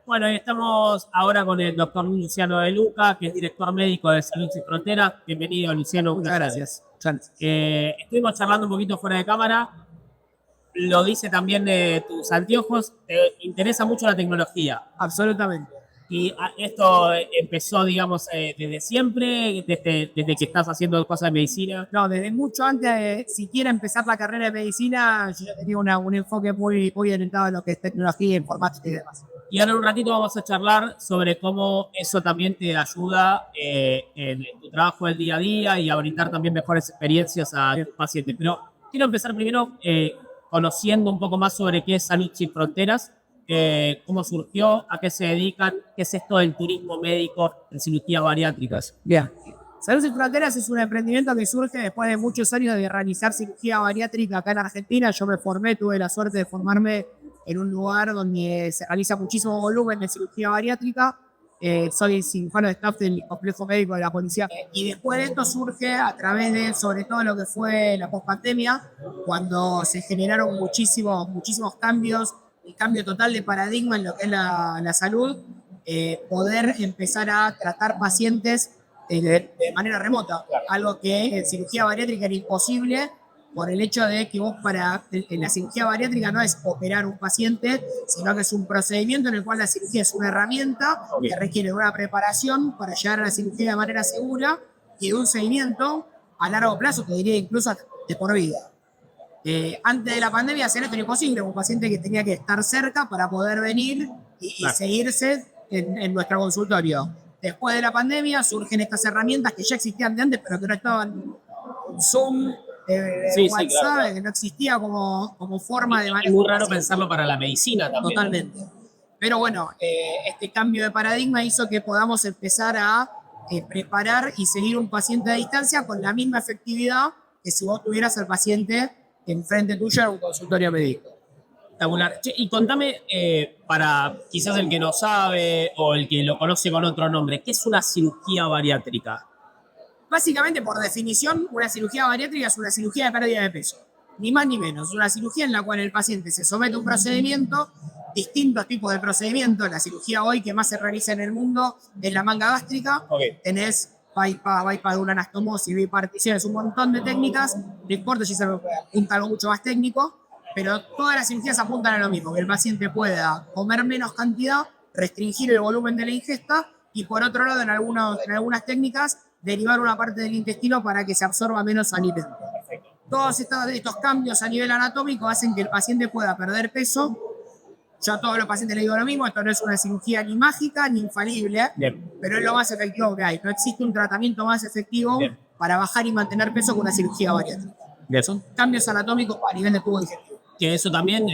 Bueno, estamos ahora con el doctor Luciano De Luca, que es director médico de Salud Sin Fronteras. Bienvenido, Luciano. Muchas gracias. Estuvimos charlando un poquito fuera de cámara. Lo dice también de tus anteojos. Te interesa mucho la tecnología. Absolutamente. Y esto empezó, digamos, desde siempre, desde que estás haciendo cosas de medicina. No, desde mucho antes de siquiera empezar la carrera de medicina, yo tenía un enfoque muy orientado a lo que es tecnología, informática y demás. Y ahora en un ratito vamos a charlar sobre cómo eso también te ayuda en tu trabajo del día a día y a brindar también mejores experiencias a tus pacientes. Pero quiero empezar primero conociendo un poco más sobre qué es Salud Sin Fronteras, cómo surgió, a qué se dedican, qué es esto del turismo médico en cirugías bariátricas. Bien. Salud Sin Fronteras es un emprendimiento que surge después de muchos años de realizar cirugía bariátrica acá en Argentina. Yo me formé, tuve la suerte de formarme en un lugar donde se realiza muchísimo volumen de cirugía bariátrica. Soy cirujano de staff del complejo médico de la policía. Y después de esto surge a través de, sobre todo, lo que fue la pospandemia, cuando se generaron muchísimos cambios, el cambio total de paradigma en lo que es la salud, poder empezar a tratar pacientes de manera remota, algo que en cirugía bariátrica era imposible por el hecho de que vos en la cirugía bariátrica no es operar un paciente, sino que es un procedimiento en el cual la cirugía es una herramienta que requiere una preparación para llegar a la cirugía de manera segura y de un seguimiento a largo plazo, te diría incluso de por vida. Antes de la pandemia hacer esto era imposible, un paciente que tenía que estar cerca para poder venir y seguirse en nuestro consultorio. Después de la pandemia surgen estas herramientas que ya existían de antes, pero que no estaban Zoom, WhatsApp, claro, que no existía como forma de manejo. Es muy raro pensarlo para la medicina también. Totalmente. Pero bueno, este cambio de paradigma hizo que podamos empezar a preparar y seguir un paciente a distancia con la misma efectividad que si vos tuvieras al paciente enfrente tuyo en un consultorio médico. Che, y contame, para quizás el que no sabe o el que lo conoce con otro nombre, ¿qué es una cirugía bariátrica? Básicamente, por definición, una cirugía bariátrica es una cirugía de pérdida de peso. Ni más ni menos. Es una cirugía en la cual el paciente se somete a un procedimiento, distintos tipos de procedimientos. La cirugía hoy que más se realiza en el mundo es la manga gástrica. Tenés bypass de una anastomosis, biparticiones, un montón de técnicas. No importa si se apunta a algo mucho más técnico, pero todas las cirugías apuntan a lo mismo, que el paciente pueda comer menos cantidad, restringir el volumen de la ingesta y por otro lado en algunas técnicas derivar una parte del intestino para que se absorba menos alimento. Todos estos cambios a nivel anatómico hacen que el paciente pueda perder peso. Yo a todos los pacientes les digo lo mismo, esto no es una cirugía ni mágica ni infalible, pero es lo más efectivo que hay. No existe un tratamiento más efectivo para bajar y mantener peso que una cirugía bariátrica. Son cambios anatómicos a nivel de tubo digestivo. Que eso también,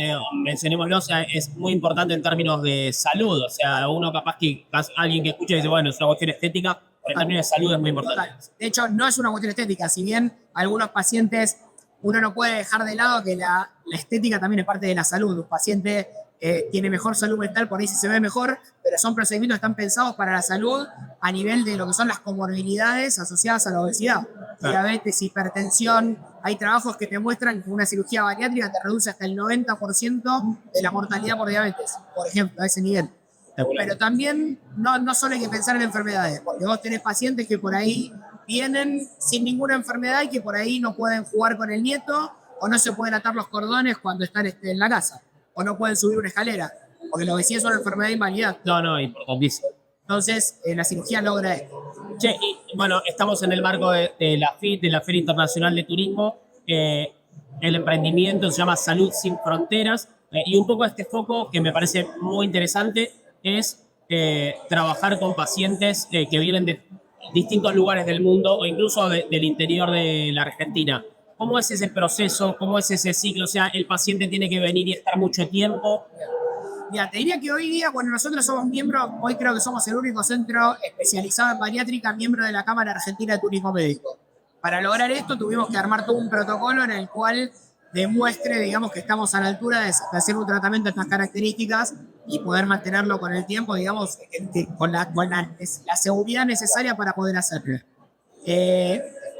mencionémoslo, o sea, es muy importante en términos de salud. O sea, uno capaz que alguien que escucha y dice, bueno, es una cuestión estética, pero en términos de salud es muy importante. De hecho, no es una cuestión estética. Si bien algunos pacientes, uno no puede dejar de lado que la estética también es parte de la salud. Un paciente tiene mejor salud mental, por ahí sí se ve mejor, pero son procedimientos que están pensados para la salud a nivel de lo que son las comorbilidades asociadas a la obesidad. Diabetes, hipertensión. Hay trabajos que te muestran que una cirugía bariátrica te reduce hasta el 90% de la mortalidad por diabetes, por ejemplo, a ese nivel. Pero también no solo hay que pensar en enfermedades, porque vos tenés pacientes que por ahí vienen sin ninguna enfermedad y que por ahí no pueden jugar con el nieto o no se pueden atar los cordones cuando están en la casa o no pueden subir una escalera, porque la obesidad es una enfermedad de invalidad. No, importantísimo. Entonces, la cirugía logra esto. Che, y bueno, estamos en el marco de la FIT, de la Feria Internacional de Turismo. El emprendimiento se llama Salud Sin Fronteras y un poco este foco que me parece muy interesante es trabajar con pacientes que vienen de distintos lugares del mundo o incluso del interior de la Argentina. ¿Cómo es ese proceso? ¿Cómo es ese ciclo? O sea, el paciente tiene que venir y estar mucho tiempo. Mira, te diría que hoy día, bueno, nosotros somos miembros, hoy creo que somos el único centro especializado en bariátrica, miembro de la Cámara Argentina de Turismo Médico. Para lograr esto tuvimos que armar todo un protocolo en el cual demuestre, digamos, que estamos a la altura de hacer un tratamiento de estas características y poder mantenerlo con el tiempo, digamos, con la seguridad necesaria para poder hacerlo.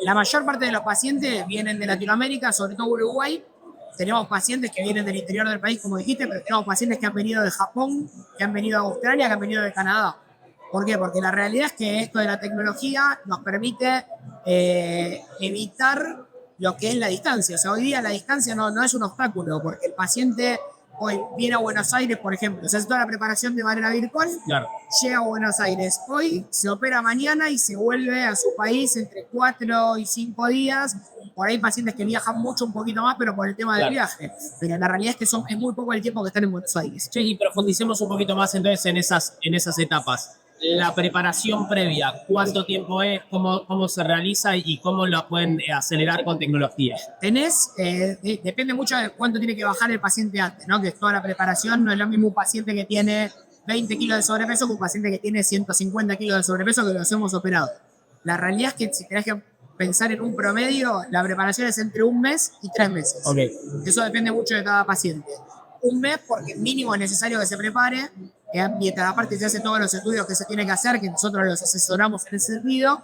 La mayor parte de los pacientes vienen de Latinoamérica, sobre todo Uruguay, tenemos pacientes que vienen del interior del país, como dijiste, pero tenemos pacientes que han venido de Japón, que han venido de Australia, que han venido de Canadá. ¿Por qué? Porque la realidad es que esto de la tecnología nos permite evitar lo que es la distancia. O sea, hoy día la distancia no es un obstáculo, porque el paciente hoy viene a Buenos Aires, por ejemplo, se hace toda la preparación de manera virtual, Claro. llega a Buenos Aires hoy, se opera mañana y se vuelve a su país entre 4 y 5 días. Por ahí pacientes que viajan mucho, un poquito más, pero por el tema del viaje. Pero la realidad es que es muy poco el tiempo que están en Buenos Aires. Sí, y profundicemos un poquito más entonces en esas etapas. La preparación previa, ¿cuánto tiempo es? ¿Cómo se realiza y cómo la pueden acelerar con tecnología? Depende mucho de cuánto tiene que bajar el paciente antes, ¿no? Que es toda la preparación. No es lo mismo un paciente que tiene 20 kilos de sobrepeso que un paciente que tiene 150 kilos de sobrepeso que los hemos operado. La realidad es que si tenés que pensar en un promedio, la preparación es entre 1 mes y 3 meses. Okay. Eso depende mucho de cada paciente. 1 mes porque mínimo es necesario que se prepare, mientras aparte se hacen todos los estudios que se tiene que hacer, que nosotros los asesoramos en ese sentido,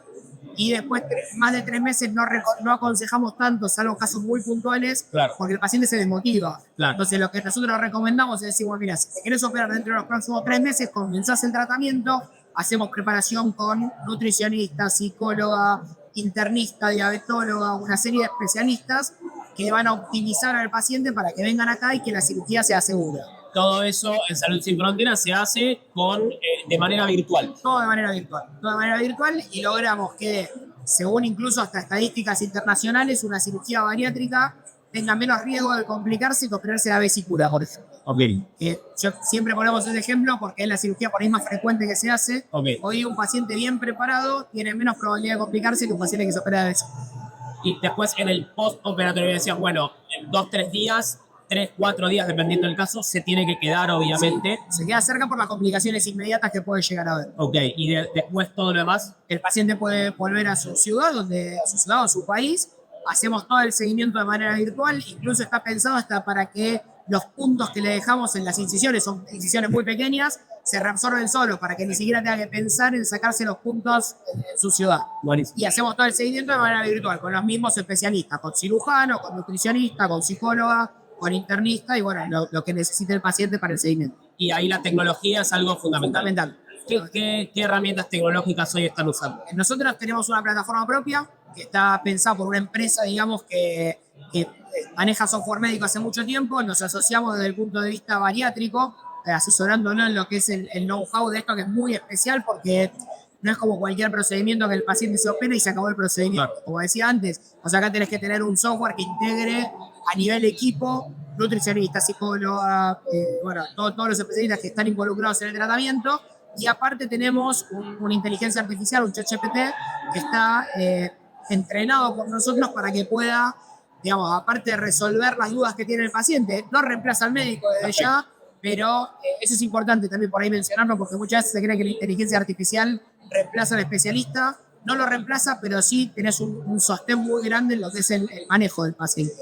y después más de 3 meses no aconsejamos tanto, salvo casos muy puntuales, claro, porque el paciente se desmotiva. Claro. Entonces lo que nosotros recomendamos es decir, bueno, mira, si te querés operar dentro de los próximos 3 meses, comenzás el tratamiento, hacemos preparación con nutricionista, psicóloga, internista, diabetóloga, una serie de especialistas que van a optimizar al paciente para que vengan acá y que la cirugía sea segura. Todo eso en Salud Sin Fronteras se hace de manera virtual. Todo de manera virtual y logramos que, según incluso hasta estadísticas internacionales, una cirugía bariátrica tenga menos riesgo de complicarse que operarse la vesícula, por ejemplo. Okay. Yo siempre ponemos ese ejemplo porque es la cirugía por ahí más frecuente que se hace. Okay. Hoy un paciente bien preparado tiene menos probabilidad de complicarse que un paciente que se opera de vesícula. Y después en el post-operatorio decían, bueno, en 2-3 días, 3-4 días, dependiendo del caso, se tiene que quedar, obviamente. Sí, se queda cerca por las complicaciones inmediatas que puede llegar a haber. Ok, y después todo lo demás. El paciente puede volver a su ciudad, a su país. Hacemos todo el seguimiento de manera virtual. Incluso está pensado hasta para que los puntos que le dejamos en las incisiones, son incisiones muy pequeñas, se reabsorben solos, para que ni siquiera tenga que pensar en sacarse los puntos en su ciudad. Buenísimo. Y hacemos todo el seguimiento de manera virtual, con los mismos especialistas, con cirujano, con nutricionista, con psicóloga, con internista y bueno, lo que necesite el paciente para el seguimiento. Y ahí la tecnología es algo fundamental. ¿Qué herramientas tecnológicas hoy están usando? Nosotros tenemos una plataforma propia que está pensada por una empresa, digamos, que maneja software médico hace mucho tiempo. Nos asociamos desde el punto de vista bariátrico, asesorándonos en lo que es el know-how de esto, que es muy especial porque no es como cualquier procedimiento que el paciente se opera y se acabó el procedimiento. Claro. Como decía antes, o sea, acá tenés que tener un software que integre a nivel equipo, nutricionista, psicóloga, bueno, todos los especialistas que están involucrados en el tratamiento. Y aparte tenemos una inteligencia artificial, un ChatGPT, que está entrenado por nosotros para que pueda, digamos, aparte de resolver las dudas que tiene el paciente, no reemplaza al médico desde ya, pero eso es importante también por ahí mencionarlo, porque muchas veces se cree que la inteligencia artificial reemplaza al especialista. No lo reemplaza, pero sí tenés un sostén muy grande en lo que es el manejo del paciente.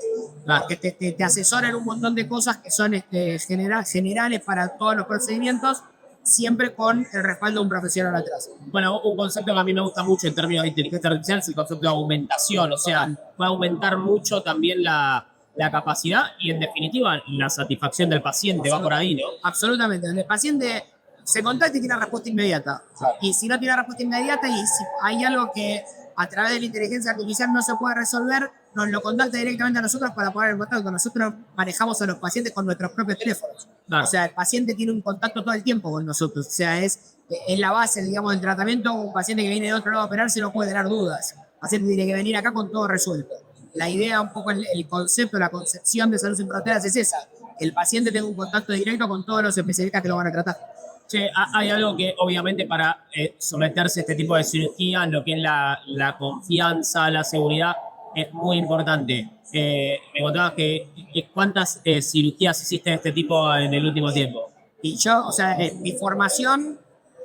Claro. Que te asesora en un montón de cosas que son generales para todos los procedimientos, siempre con el respaldo de un profesional atrás. Bueno, un concepto que a mí me gusta mucho en términos de inteligencia artificial es el concepto de aumentación, o sea, va a aumentar mucho también la capacidad y en definitiva la satisfacción del paciente, va por ahí, ¿no? Absolutamente, el paciente se contacta y tiene respuesta inmediata. Y si no tiene respuesta inmediata y si hay algo que a través de la inteligencia artificial no se puede resolver, nos lo contacta directamente a nosotros para poner en contacto. Nosotros manejamos a los pacientes con nuestros propios teléfonos. Claro. O sea, el paciente tiene un contacto todo el tiempo con nosotros. O sea, es la base, digamos, del tratamiento. Un paciente que viene de otro lado a operarse no puede tener dudas. El paciente tiene que venir acá con todo resuelto. La idea, un poco el concepto, la concepción de Salud Sin Fronteras es esa. Que el paciente tenga un contacto directo con todos los especialistas que lo van a tratar. Che, hay algo que obviamente para someterse a este tipo de cirugía, lo que es la confianza, la seguridad, es muy importante. Me contabas que ¿cuántas cirugías hiciste de este tipo en el último tiempo? Y yo, o sea, mi formación,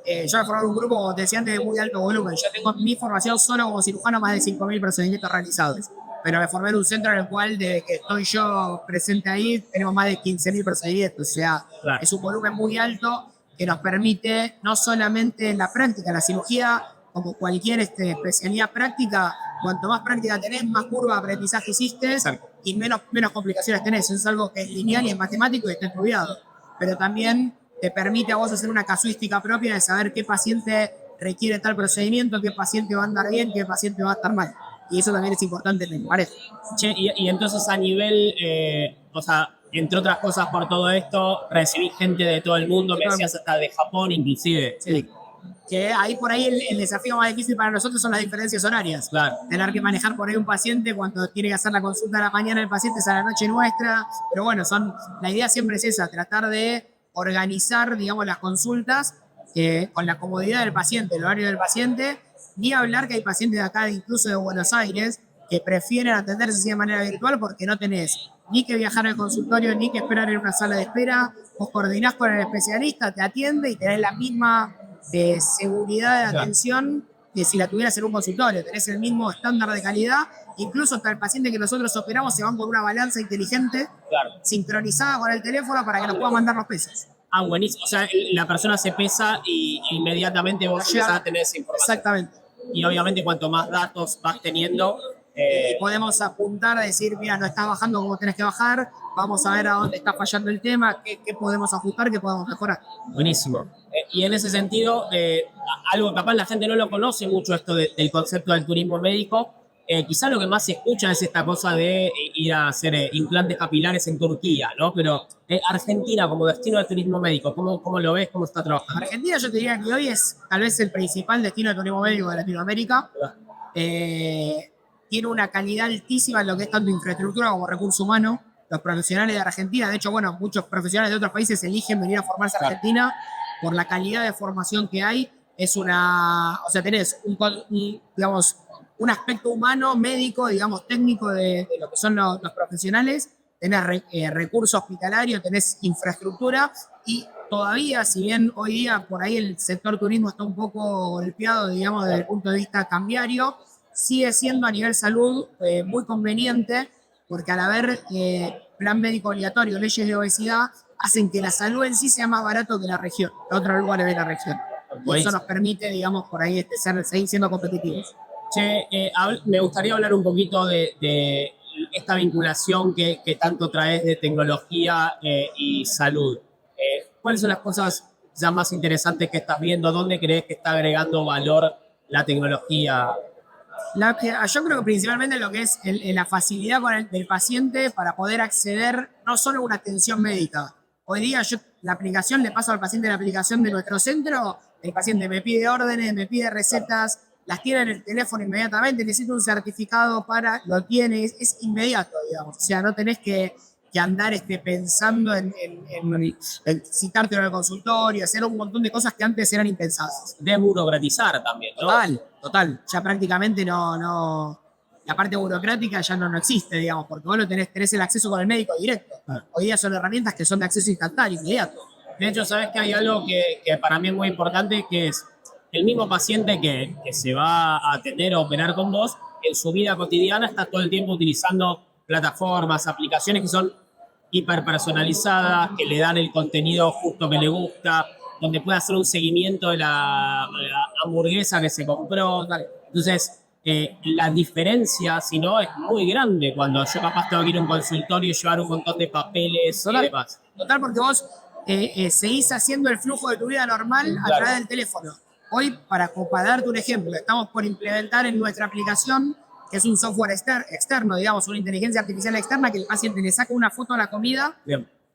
yo he formado un grupo, como te decía antes, de muy alto volumen. Yo tengo mi formación solo como cirujano más de 5.000 procedimientos realizados. Pero me formé en un centro en el cual, desde que estoy yo presente ahí, tenemos más de 15.000 procedimientos. O sea, claro, es un volumen muy alto que nos permite no solamente en la práctica, la cirugía, como cualquier especialidad práctica, cuanto más práctica tenés, más curva de aprendizaje hiciste. Exacto. y menos complicaciones tenés. Es algo que es lineal y es matemático y está estudiado. Pero también te permite a vos hacer una casuística propia de saber qué paciente requiere tal procedimiento, qué paciente va a andar bien, qué paciente va a estar mal. Y eso también es importante, me parece. Che, y entonces a nivel, o sea, entre otras cosas por todo esto, recibí gente de todo el mundo, me decías hasta de Japón inclusive. Sí. Que ahí por ahí el desafío más difícil para nosotros son las diferencias horarias. Claro. Tener que manejar por ahí un paciente cuando tiene que hacer la consulta a la mañana el paciente es a la noche nuestra. Pero bueno, la idea siempre es esa, tratar de organizar, digamos, las consultas con la comodidad del paciente, el horario del paciente. Ni hablar que hay pacientes de acá, incluso de Buenos Aires, que prefieren atenderse así de manera virtual porque no tenés ni que viajar al consultorio, ni que esperar en una sala de espera. Vos coordinás con el especialista, te atiende y tenés la misma seguridad de atención que si la tuvieras en un consultorio. Tenés el mismo estándar de calidad. Incluso hasta el paciente que nosotros operamos se van con una balanza inteligente, sincronizada con el teléfono para que nos pueda mandar los pesos. Ah, buenísimo. O sea, la persona se pesa y inmediatamente vos empezás a tener esa información. Exactamente. Y obviamente cuanto más datos vas teniendo... y podemos apuntar a decir, mira, no estás bajando como tenés que bajar, vamos a ver a dónde está fallando el tema, qué podemos ajustar, qué podemos mejorar. Buenísimo. Y en ese sentido, algo que capaz la gente no lo conoce mucho, esto del concepto del turismo médico, quizá lo que más se escucha es esta cosa de ir a hacer implantes capilares en Turquía, ¿no? Pero Argentina como destino de turismo médico, ¿cómo lo ves? ¿Cómo está trabajando? Argentina yo te diría que hoy es tal vez el principal destino de turismo médico de Latinoamérica. Tiene una calidad altísima en lo que es tanto infraestructura como recurso humano. Los profesionales de Argentina, de hecho, bueno, muchos profesionales de otros países eligen venir a formarse a Argentina por la calidad de formación que hay. Es una, o sea, tenés digamos, un aspecto humano, médico, digamos, técnico de lo que son los profesionales. Tenés recursos hospitalarios, tenés infraestructura y todavía, si bien hoy día por ahí el sector turismo está un poco golpeado, digamos, desde el punto de vista cambiario, sigue siendo a nivel salud muy conveniente porque al haber plan médico obligatorio, leyes de obesidad, hacen que la salud en sí sea más barato que la región, que otros lugares de la región. Y eso nos permite, digamos, por ahí seguir siendo competitivos. Che, me gustaría hablar un poquito de esta vinculación que tanto traes de tecnología y salud. ¿Cuáles son las cosas ya más interesantes que estás viendo? ¿Dónde crees que está agregando valor la tecnología? Yo creo que principalmente lo que es la facilidad del paciente para poder acceder no solo a una atención médica. Hoy día la aplicación le paso al paciente la aplicación de nuestro centro, el paciente me pide órdenes, me pide recetas, las tiene en el teléfono inmediatamente, necesita un certificado lo tiene, es inmediato, digamos. O sea, no tenés que andar pensando en citarte en el consultorio, hacer un montón de cosas que antes eran impensadas. Desburocratizar también, ¿no? Total. Ya prácticamente no la parte burocrática ya no existe, digamos, porque vos tenés el acceso con el médico directo. Hoy día son herramientas que son de acceso instantáneo, inmediato. De hecho, sabes que hay algo que para mí es muy importante, que es el mismo paciente que se va a atender o operar con vos, en su vida cotidiana está todo el tiempo utilizando plataformas, aplicaciones que son hiperpersonalizadas, que le dan el contenido justo que le gusta, donde puede hacer un seguimiento de la hamburguesa que se compró. Entonces, la diferencia, si no, es muy grande cuando yo capaz tengo que ir a un consultorio y llevar un montón de papeles y demás. Total, porque vos seguís haciendo el flujo de tu vida normal a través del teléfono. Hoy, para darte un ejemplo, estamos por implementar en nuestra aplicación, que es un software externo, digamos, una inteligencia artificial externa, que el paciente le saca una foto a la comida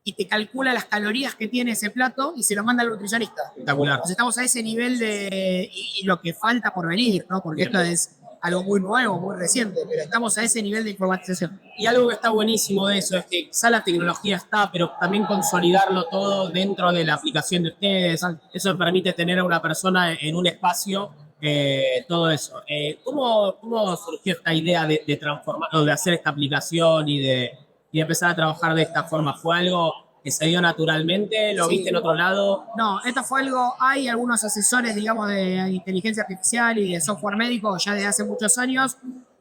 y te calcula las calorías que tiene ese plato y se lo manda al nutricionista. Espectacular. Entonces estamos a ese nivel y lo que falta por venir, ¿no? Porque esto es algo muy nuevo, muy reciente, pero estamos a ese nivel de informatización. Y algo que está buenísimo de eso es que quizá la tecnología está, pero también consolidarlo todo dentro de la aplicación de ustedes. Eso permite tener a una persona en un espacio, todo eso. ¿Cómo surgió esta idea de transformar, de hacer esta aplicación y de empezar a trabajar de esta forma? ¿Fue algo que se dio naturalmente? ¿Lo viste en otro lado? No, esto fue algo, hay algunos asesores, digamos, de inteligencia artificial y de software médico ya desde hace muchos años.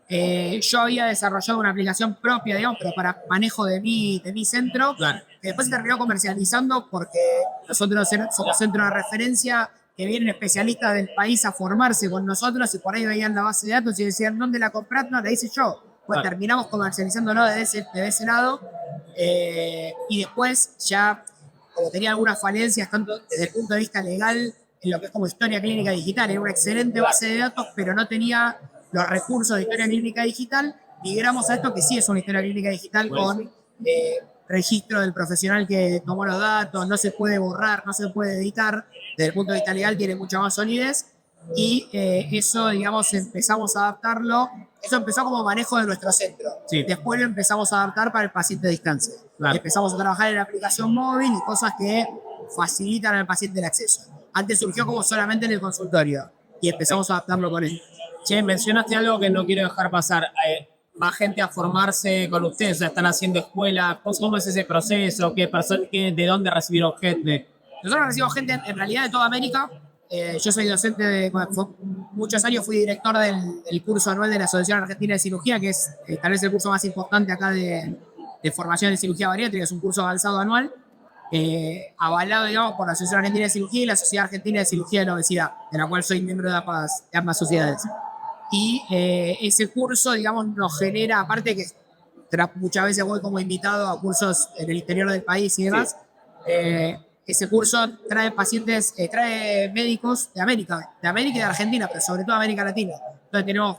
Yo había desarrollado una aplicación propia, digamos, pero para manejo de mi centro, que después se terminó comercializando porque nosotros somos centro de referencia, que vienen especialistas del país a formarse con nosotros y por ahí veían la base de datos y decían, ¿dónde la compraste? No, la hice yo. Pues Claro. terminamos comercializándolo de ese lado. Y después ya, como tenía algunas falencias, tanto desde el punto de vista legal, en lo que es como historia clínica digital, era una excelente base de datos, pero no tenía los recursos de historia clínica digital. Migramos a esto que sí es una historia clínica digital con registro del profesional que tomó los datos, no se puede borrar, no se puede editar. Desde el punto de vista legal tiene mucha más solidez. Y eso, digamos, empezamos a adaptarlo. Eso empezó como manejo de nuestro centro. Sí. Después lo empezamos a adaptar para el paciente a distancia. Claro. Empezamos a trabajar en la aplicación móvil y cosas que facilitan al paciente el acceso. Antes surgió como solamente en el consultorio y empezamos a adaptarlo con él. Che, mencionaste algo que no quiero dejar pasar. Va gente a formarse con ustedes, o sea, están haciendo escuela. ¿Cómo es ese proceso? ¿De dónde recibieron gente? Nosotros recibimos gente en realidad de toda América. Yo soy docente muchos años, fui director del curso anual de la Asociación Argentina de Cirugía, que es tal vez el curso más importante acá de formación en cirugía bariátrica. Es un curso avanzado anual, avalado, digamos, por la Asociación Argentina de Cirugía y la Sociedad Argentina de Cirugía de la Obesidad, de la cual soy miembro de ambas sociedades. Y ese curso, digamos, nos genera, aparte que muchas veces voy como invitado a cursos en el interior del país y demás, ese curso trae pacientes, trae médicos de América y de Argentina, pero sobre todo de América Latina. Entonces tenemos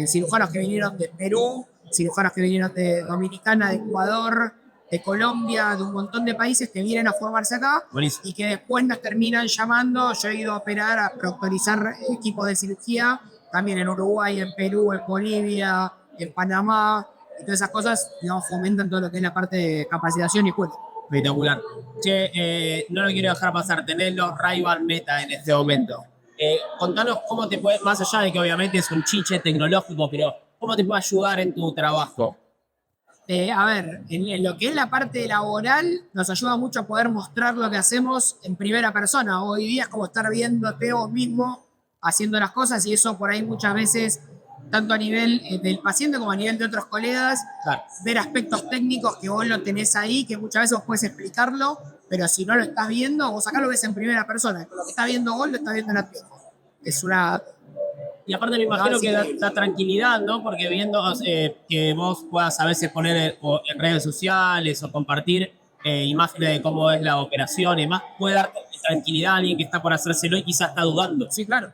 cirujanos que vinieron de Perú, cirujanos que vinieron de Dominicana, de Ecuador, de Colombia, de un montón de países que vienen a formarse acá. Buenísimo. Y que después nos terminan llamando. Yo he ido a operar, a proctorizar equipos de cirugía, también en Uruguay, en Perú, en Bolivia, en Panamá, y todas esas cosas, digamos, fomentan todo lo que es la parte de capacitación y escuela. Espectacular. Che, no lo quiero dejar pasar, tenés los Ray-Ban Meta en este momento. Contanos cómo te puede, más allá de que obviamente es un chiche tecnológico, pero cómo te puede ayudar en tu trabajo. A ver, en lo que es la parte laboral, nos ayuda mucho a poder mostrar lo que hacemos en primera persona. Hoy día es como estar viéndote vos mismo haciendo las cosas, y eso por ahí muchas veces, tanto a nivel del paciente como a nivel de otros colegas, Claro. ver aspectos técnicos que vos lo tenés ahí, que muchas veces vos puedes explicarlo, pero si no lo estás viendo, vos acá lo ves en primera persona. Lo que está viendo vos lo está viendo en la tele. Es una... Y aparte me imagino que da tranquilidad, ¿no? Porque viendo que vos puedas a veces poner en redes sociales o compartir imágenes de cómo es la operación y demás, puede dar tranquilidad a alguien que está por hacérselo y quizás está dudando. Sí, claro.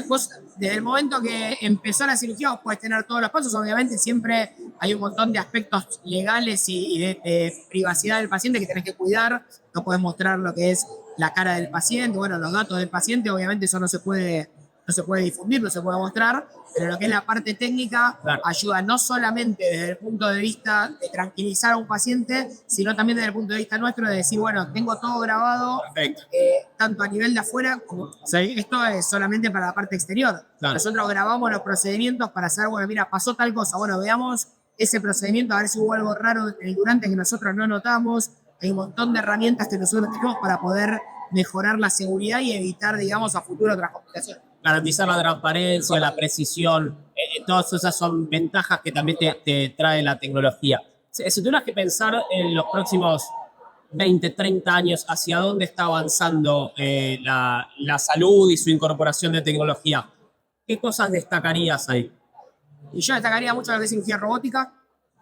Vos, desde el momento que empezó la cirugía, vos podés tener todos los pasos. Obviamente siempre hay un montón de aspectos legales y de privacidad del paciente que tenés que cuidar. No podés mostrar lo que es la cara del paciente, bueno, los datos del paciente. Obviamente eso no se puede difundir, no se puede mostrar, pero lo que es la parte técnica, claro, ayuda no solamente desde el punto de vista de tranquilizar a un paciente, sino también desde el punto de vista nuestro de decir, bueno, tengo todo grabado, tanto a nivel de afuera como, o sea, esto es solamente para la parte exterior. Claro. Nosotros grabamos los procedimientos para saber, bueno, mira, pasó tal cosa, bueno, veamos ese procedimiento, a ver si hubo algo raro en el durante que nosotros no notamos. Hay un montón de herramientas que nosotros tenemos para poder mejorar la seguridad y evitar, digamos, a futuro otras complicaciones. Garantizar la transparencia, la precisión, todas esas son ventajas que también te trae la tecnología. Si tuvieras que pensar en los próximos 20, 30 años, hacia dónde está avanzando la salud y su incorporación de tecnología, ¿qué cosas destacarías ahí? Y yo destacaría mucho lo que es cirugía robótica.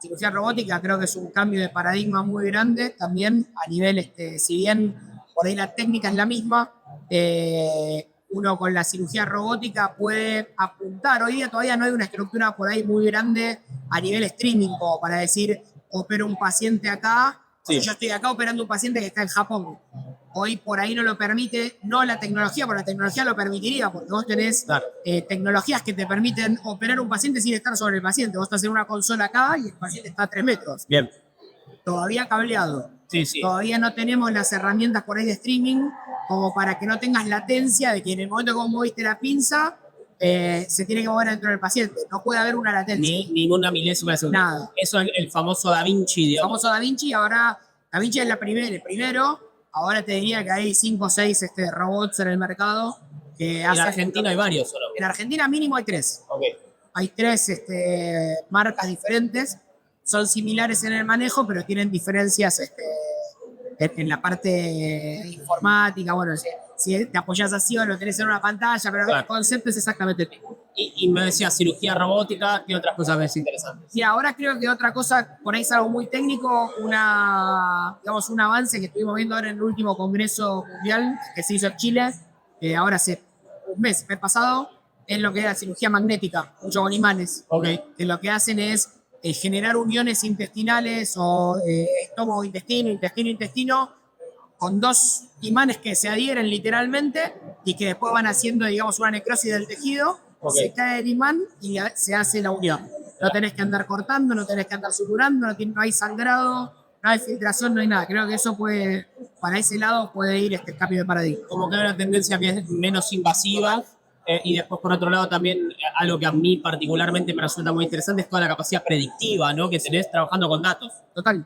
Cirugía robótica creo que es un cambio de paradigma muy grande, también a nivel, si bien por ahí la técnica es la misma, uno con la cirugía robótica puede apuntar. Hoy día todavía no hay una estructura por ahí muy grande a nivel streaming como para decir, opero un paciente acá, sí, yo estoy acá operando un paciente que está en Japón. Hoy por ahí no lo permite, no la tecnología, pero la tecnología lo permitiría, porque vos tenés, claro, tecnologías que te permiten operar un paciente sin estar sobre el paciente. Vos estás en una consola acá y el paciente está a 3 metros. Bien. Todavía cableado. Sí, sí. Todavía no tenemos las herramientas por ahí de streaming como para que no tengas latencia de que en el momento que vos moviste la pinza se tiene que mover dentro del paciente. No puede haber una latencia. Ninguna milésima de segundo. Nada. Eso es el famoso Da Vinci. El famoso Da Vinci, ahora Da Vinci es el primero. Ahora te diría que hay 5 o 6 robots en el mercado. Que en Argentina hay varios solo. En Argentina mínimo hay 3. Okay. Hay 3 marcas diferentes. Son similares en el manejo, pero tienen diferencias en la parte informática. Bueno, si te apoyas así o lo tenés en una pantalla, pero claro, el concepto es exactamente el mismo. Y me decía cirugía robótica, ¿qué otras cosas ves interesantes? Y ahora creo que otra cosa, por ahí es algo muy técnico, digamos, un avance que estuvimos viendo ahora en el último Congreso Mundial que se hizo en Chile, ahora hace un mes pasado, es lo que es la cirugía magnética, mucho con imanes. Ok, Que lo que hacen es generar uniones intestinales o estómago-intestino, intestino-intestino, con dos imanes que se adhieren literalmente y que después van haciendo, digamos, una necrosis del tejido, ok. se cae el imán y se hace la unión. No tenés que andar cortando, no tenés que andar suturando, no hay sangrado, no hay filtración, no hay nada. Creo que eso puede, para ese lado puede ir este cambio de paradigma. Como que hay una tendencia que es menos invasiva. Y después, por otro lado, también algo que a mí particularmente me resulta muy interesante es toda la capacidad predictiva, ¿no? Que tenés trabajando con datos. Total.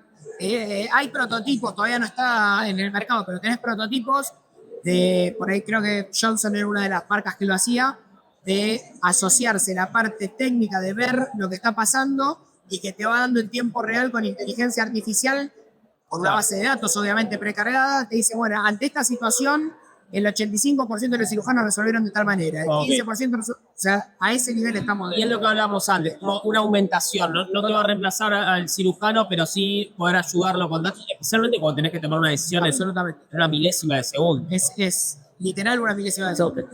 Hay prototipos, todavía no está en el mercado, pero tenés prototipos por ahí creo que Johnson era una de las marcas que lo hacía, de asociarse la parte técnica de ver lo que está pasando y que te va dando en tiempo real con inteligencia artificial, con una base de datos obviamente precargada, te dice, bueno, ante esta situación, el 85% de los cirujanos resolvieron de tal manera, el 15%, o sea, a ese nivel estamos. Y es lo que hablábamos antes, como una aumentación, ¿no? No te va a reemplazar al cirujano, pero sí poder ayudarlo con datos, especialmente cuando tenés que tomar una decisión Absolutamente. en una milésima de segundo. Es literal una milésima de segundo.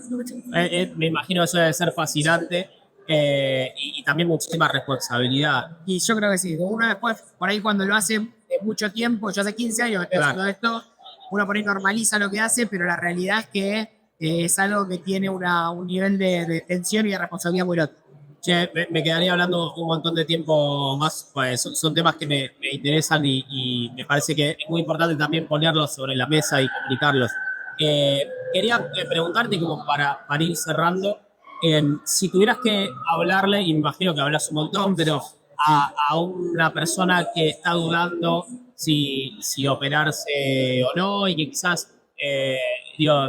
Me imagino que eso debe ser fascinante y también muchísima responsabilidad. Y yo creo que sí, uno después, por ahí cuando lo hace de mucho tiempo, yo hace 15 años estoy haciendo esto, uno por ahí normaliza lo que hace, pero la realidad es que es algo que tiene un nivel de tensión y de responsabilidad muy alto. Che, me quedaría hablando un montón de tiempo más, pues son temas que me interesan y me parece que es muy importante también ponerlos sobre la mesa y comunicarlos. Quería preguntarte como para ir cerrando, si tuvieras que hablarle, y me imagino que hablas un montón, pero a una persona que está dudando si operarse o no y que quizás digo,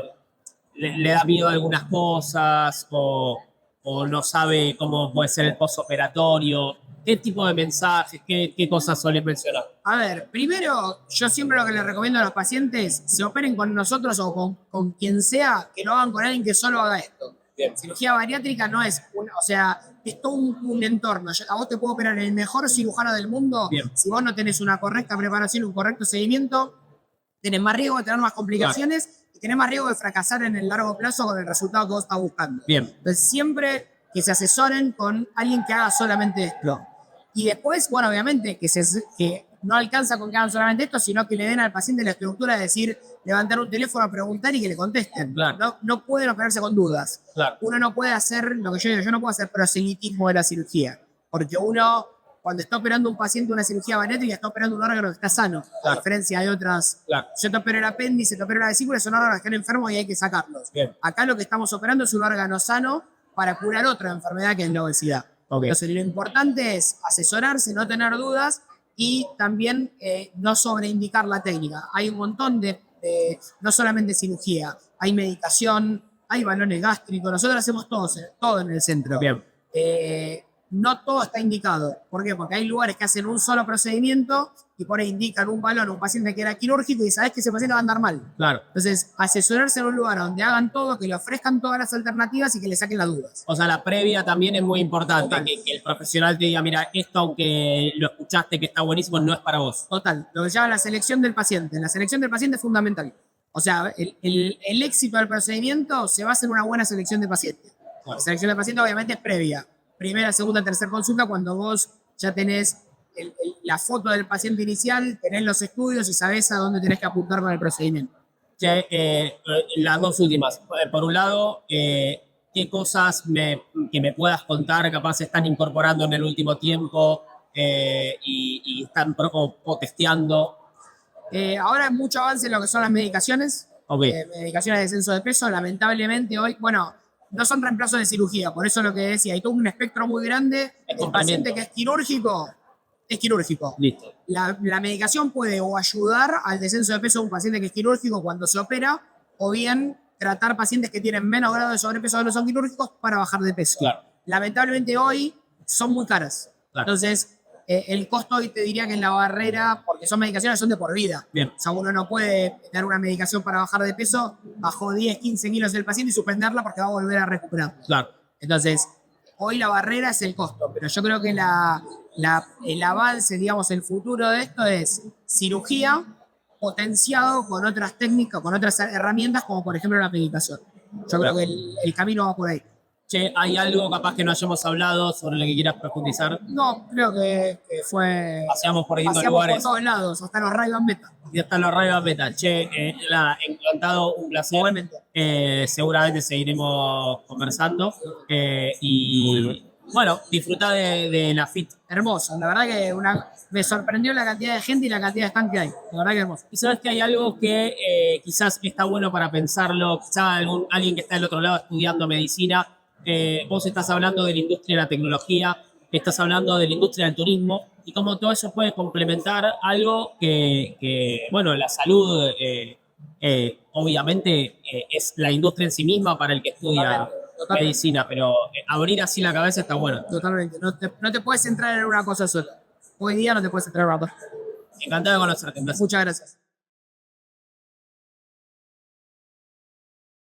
le da miedo a algunas cosas o no sabe cómo puede ser el postoperatorio, ¿qué tipo de mensajes, qué cosas suelen mencionar? A ver, primero, yo siempre lo que les recomiendo a los pacientes, se operen con nosotros o con quien sea, que lo hagan con alguien que solo haga esto. Bien. Cirugía bariátrica no es, o sea, es todo un entorno. A vos te puedo operar el mejor cirujano del mundo. Bien. Si vos no tenés una correcta preparación, un correcto seguimiento, tenés más riesgo de tener más complicaciones y tenés más riesgo de fracasar en el largo plazo con el resultado que vos estás buscando. Bien. Entonces, siempre que se asesoren con alguien que haga solamente esto. Y después, bueno, obviamente, que no alcanza con que hagan solamente esto, sino que le den al paciente la estructura de decir, levantar un teléfono, preguntar y que le contesten. Claro. No pueden operarse con dudas. Claro. Uno no puede hacer lo que yo digo, yo no puedo hacer proselitismo de la cirugía, porque uno, cuando está operando un paciente una cirugía bariátrica, está operando un órgano que está sano, a diferencia de otras. Claro. Yo te opero el apéndice, te opero la vesícula, son órganos que están enfermos y hay que sacarlos. Bien. Acá lo que estamos operando es un órgano sano para curar otra enfermedad que es la obesidad. Okay. Entonces, lo importante es asesorarse, no tener dudas y también no sobreindicar la técnica. Hay un montón no solamente cirugía, hay medicación, hay balones gástricos, nosotros hacemos todo en el centro. Bien. No todo está indicado. ¿Por qué? Porque hay lugares que hacen un solo procedimiento y por ahí indican un balón a un paciente que era quirúrgico y sabes que ese paciente va a andar mal. Claro. Entonces, asesorarse en un lugar donde hagan todo, que le ofrezcan todas las alternativas y que le saquen las dudas. O sea, la previa también es muy importante, que el profesional te diga, mira, esto aunque lo escuchaste que está buenísimo, no es para vos. Total, lo que se llama la selección del paciente. La selección del paciente es fundamental. O sea, el éxito del procedimiento se basa en una buena selección de paciente. La selección del paciente obviamente es previa. Primera, segunda, tercera consulta, cuando vos ya tenés la foto del paciente inicial, tenés los estudios y sabés a dónde tenés que apuntar con el procedimiento. Las dos últimas. Por un lado, ¿qué cosas que me puedas contar capaz se están incorporando en el último tiempo y están testeando? Ahora hay mucho avance en lo que son las medicaciones. Okay. Medicaciones de descenso de peso. Lamentablemente hoy, bueno, no son reemplazos de cirugía, por eso lo que decía, hay todo un espectro muy grande. El paciente que es quirúrgico. Listo. La medicación puede o ayudar al descenso de peso de un paciente que es quirúrgico cuando se opera, o bien tratar pacientes que tienen menos grado de sobrepeso que no son quirúrgicos para bajar de peso. Claro. Lamentablemente hoy son muy caras. Claro. Entonces, el costo hoy te diría que es la barrera, porque son medicaciones que son de por vida. Bien. O sea, uno no puede dar una medicación para bajar de peso, bajó 10, 15 kilos del paciente y suspenderla porque va a volver a recuperar. Claro. Entonces, hoy la barrera es el costo, pero yo creo que el avance, digamos, el futuro de esto es cirugía potenciado con otras técnicas, con otras herramientas, como por ejemplo la meditación. Yo creo que el camino va por ahí. Che, ¿hay algo capaz que no hayamos hablado sobre lo que quieras profundizar? No, creo que fue... Paseamos por distintos Paseamos lugares. por todos lados, hasta los Ray-Ban Meta. Y hasta los rayos beta. Che, nada, encantado, un placer. Igualmente. Seguramente seguiremos conversando. Y bueno, disfruta de la FIT. Hermoso, la verdad que me sorprendió la cantidad de gente y la cantidad de stand que hay. La verdad que hermoso. Y sabes que hay algo que quizás está bueno para pensarlo, quizás alguien que está del otro lado estudiando medicina, vos estás hablando de la industria de la tecnología, estás hablando de la industria del turismo, y cómo todo eso puede complementar algo bueno, la salud, obviamente, es la industria en sí misma para el que estudia medicina, pero abrir así la cabeza está bueno. Totalmente. No te puedes centrar en una cosa sola. Hoy día no te puedes centrar en una cosa. Encantado de conocerte. Muchas gracias.